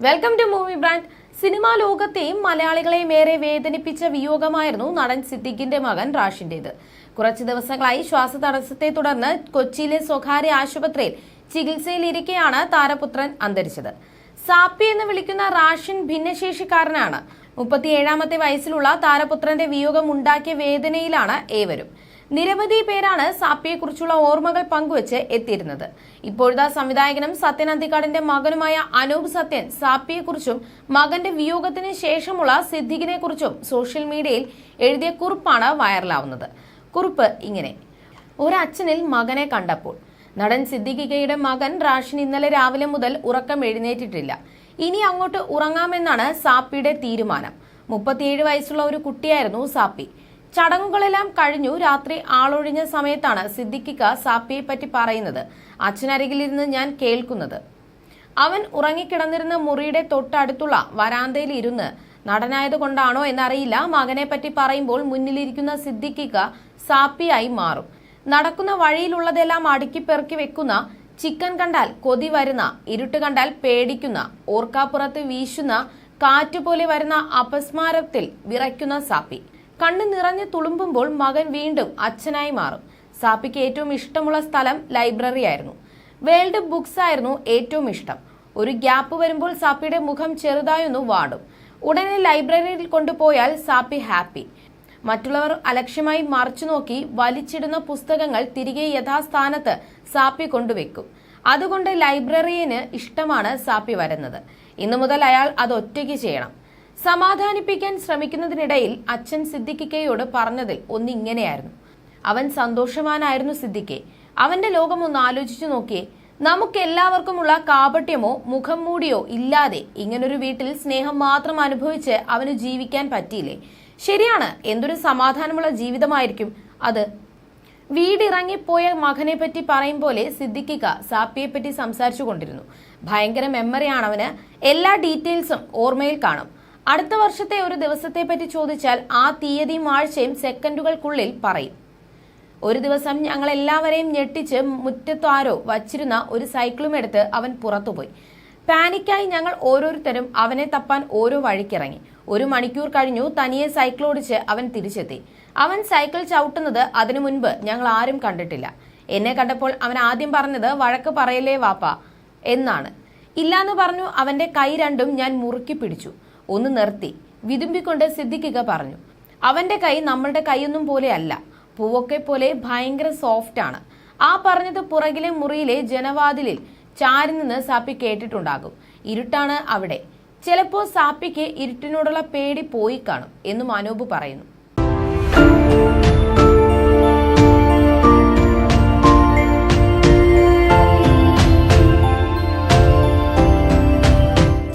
Welcome to movie brand. Cinema ലോകത്തെയും മലയാളികളെയും ഏറെ വേദനിപ്പിച്ച വിയോഗമായിരുന്നു നടൻ സിദ്ദിഖിന്റെ മകൻ റാഷിന്റേത്. കുറച്ചു ദിവസങ്ങളായി ശ്വാസതടസ്സത്തെ തുടർന്ന് കൊച്ചിയിലെ സ്വകാര്യ ആശുപത്രിയിൽ ചികിത്സയിലിരിക്കെയാണ് താരപുത്രൻ അന്തരിച്ചത്. സാപ്പി എന്ന് വിളിക്കുന്ന റാഷിൻ ഭിന്നശേഷിക്കാരനാണ്. 37ാമത്തെ വയസ്സിലുള്ള താരപുത്രന്റെ വിയോഗം ഉണ്ടാക്കിയ വേദനയിലാണ് ഏവരും. നിരവധി പേരാണ് സാപ്പിയെക്കുറിച്ചുള്ള ഓർമ്മകൾ പങ്കുവച്ച് എത്തിയിരുന്നത്. ഇപ്പോഴത്തെ സംവിധായകനും സത്യൻ അന്തിക്കാടിന്റെ മകനുമായ അനൂപ് സത്യൻ സാപ്പിയെക്കുറിച്ചും മകന്റെ വിയോഗത്തിന് ശേഷമുള്ള സിദ്ദിഖിനെ കുറിച്ചും സോഷ്യൽ മീഡിയയിൽ എഴുതിയ കുറിപ്പാണ് വൈറലാവുന്നത്. കുറിപ്പ് ഇങ്ങനെ: ഒരച്ഛനിൽ മകനെ കണ്ടപ്പോൾ. നടൻ സിദ്ദിഖിക്കയുടെ മകൻ റാഷിൻ ഇന്നലെ രാവിലെ മുതൽ ഉറക്കം എഴുന്നേറ്റിട്ടില്ല. ഇനി അങ്ങോട്ട് ഉറങ്ങാമെന്നാണ് സാപ്പിയുടെ തീരുമാനം. 37 വയസ്സുള്ള ഒരു കുട്ടിയായിരുന്നു സാപ്പി. ചടങ്ങുകളെല്ലാം കഴിഞ്ഞു രാത്രി ആളൊഴിഞ്ഞ സമയത്താണ് സിദ്ദിഖിക്ക സാപ്പിയെ പറ്റി പറയുന്നത്. അച്ഛനരികിലിരുന്ന് ഞാൻ കേൾക്കുന്നത്. അവൻ ഉറങ്ങിക്കിടന്നിരുന്ന മുറിയുടെ തൊട്ടടുത്തുള്ള വരാന്തയിൽ ഇരുന്ന്, നടനായതുകൊണ്ടാണോ എന്നറിയില്ല, മകനെ പറ്റി പറയുമ്പോൾ മുന്നിലിരിക്കുന്ന സിദ്ദിഖിക്ക സാപ്പിയായി മാറും. നടക്കുന്ന വഴിയിലുള്ളതെല്ലാം അടുക്കി പെറുക്കി വെക്കുന്ന, ചിക്കൻ കണ്ടാൽ കൊതി വരുന്ന, ഇരുട്ട് കണ്ടാൽ പേടിക്കുന്ന, ഓർക്കാപ്പുറത്ത് വീശുന്ന കാറ്റുപോലെ വരുന്ന അപസ്മാരത്തിൽ വിറയ്ക്കുന്ന സാപ്പി. കണ്ണ് നിറഞ്ഞു തുളുമ്പുമ്പോൾ മകൻ വീണ്ടും അച്ഛനായി മാറും. സാപ്പിക്ക് ഏറ്റവും ഇഷ്ടമുള്ള സ്ഥലം ലൈബ്രറി ആയിരുന്നു. വേൾഡ് ബുക്സ് ആയിരുന്നു ഏറ്റവും ഇഷ്ടം. ഒരു ഗ്യാപ്പ് വരുമ്പോൾ സാപ്പിയുടെ മുഖം ചെറുതായൊന്നു വാടും. ഉടനെ ലൈബ്രറിയിൽ കൊണ്ടുപോയാൽ സാപ്പി ഹാപ്പി. മറ്റുള്ളവർ അലക്ഷ്യമായി മറിച്ചു നോക്കി വലിച്ചിടുന്ന പുസ്തകങ്ങൾ തിരികെ യഥാസ്ഥാനത്ത് സാപ്പി കൊണ്ടുവെക്കും. അതുകൊണ്ട് ലൈബ്രറിയന് ഇഷ്ടമാണ് സാപ്പി വരുന്നത്. ഇന്നു മുതൽ അയാൾ അത് ഒറ്റയ്ക്ക് ചെയ്യണം. സമാധാനിപ്പിക്കാൻ ശ്രമിക്കുന്നതിനിടയിൽ അച്ഛൻ സിദ്ദിഖിക്കയോട് പറഞ്ഞതിൽ ഒന്നിങ്ങനെയായിരുന്നു: അവൻ സന്തോഷവാനായിരുന്നു സിദ്ദിഖെ. അവന്റെ ലോകം ഒന്ന് ആലോചിച്ചു നോക്കിയേ. നമുക്ക് എല്ലാവർക്കുമുള്ള കാപട്യമോ മുഖം മൂടിയോ ഇല്ലാതെ ഇങ്ങനൊരു വീട്ടിൽ സ്നേഹം മാത്രം അനുഭവിച്ച് അവന് ജീവിക്കാൻ പറ്റിയില്ലേ? ശരിയാണ്, എന്തൊരു സമാധാനമുള്ള ജീവിതമായിരിക്കും അത്. വീടിറങ്ങിപ്പോയ മകനെ പറ്റി പറയും പോലെ സിദ്ദിഖിക്ക സാപ്പിയെ പറ്റി സംസാരിച്ചു കൊണ്ടിരുന്നു. ഭയങ്കര മെമ്മറിയാണ് അവന്. എല്ലാ ഡീറ്റെയിൽസും ഓർമ്മയിൽ കാണും. അടുത്ത വർഷത്തെ ഒരു ദിവസത്തെ പറ്റി ചോദിച്ചാൽ ആ തീയതിയും ആഴ്ചയും സെക്കൻഡുകൾക്കുള്ളിൽ പറയും. ഒരു ദിവസം ഞങ്ങൾ എല്ലാവരെയും ഞെട്ടിച്ച് മുറ്റത്താരോ വച്ചിരുന്ന ഒരു സൈക്കിളും എടുത്ത് അവൻ പുറത്തുപോയി. പാനിക്കായി ഞങ്ങൾ ഓരോരുത്തരും അവനെ തപ്പാൻ ഓരോ വഴിക്കിറങ്ങി. 1 മണിക്കൂർ കഴിഞ്ഞു തനിയെ സൈക്കിൾ ഓടിച്ച് അവൻ തിരിച്ചെത്തി. അവൻ സൈക്കിൾ ചവിട്ടുന്നത് അതിനു മുൻപ് ഞങ്ങൾ ആരും കണ്ടിട്ടില്ല. എന്നെ കണ്ടപ്പോൾ അവൻ ആദ്യം പറഞ്ഞത് വഴക്ക് പറയല്ലേ വാപ്പ എന്നാണ്. ഇല്ലാന്ന് പറഞ്ഞു. അവന്റെ കൈ രണ്ടും ഞാൻ മുറുക്കി പിടിച്ചു. ഒന്ന് നിർത്തി വിതുമ്പിക്കൊണ്ട് സിദ്ദിഖിക്ക പറഞ്ഞു: അവന്റെ കൈ നമ്മളുടെ കൈയൊന്നും പോലെ അല്ല, പൂവൊക്കെ പോലെ ഭയങ്കര സോഫ്റ്റ് ആണ്. ആ പറഞ്ഞത് പുറകിലെ മുറിയിലെ ജനവാതിലിൽ ചാരി നിന്ന് സാപ്പി കേട്ടിട്ടുണ്ടാകും. ഇരുട്ടാണ് അവിടെ. ചിലപ്പോ സാപ്പിക്ക് ഇരുട്ടിനോടുള്ള പേടി പോയി കാണും എന്നും അനൂപ് പറയുന്നു.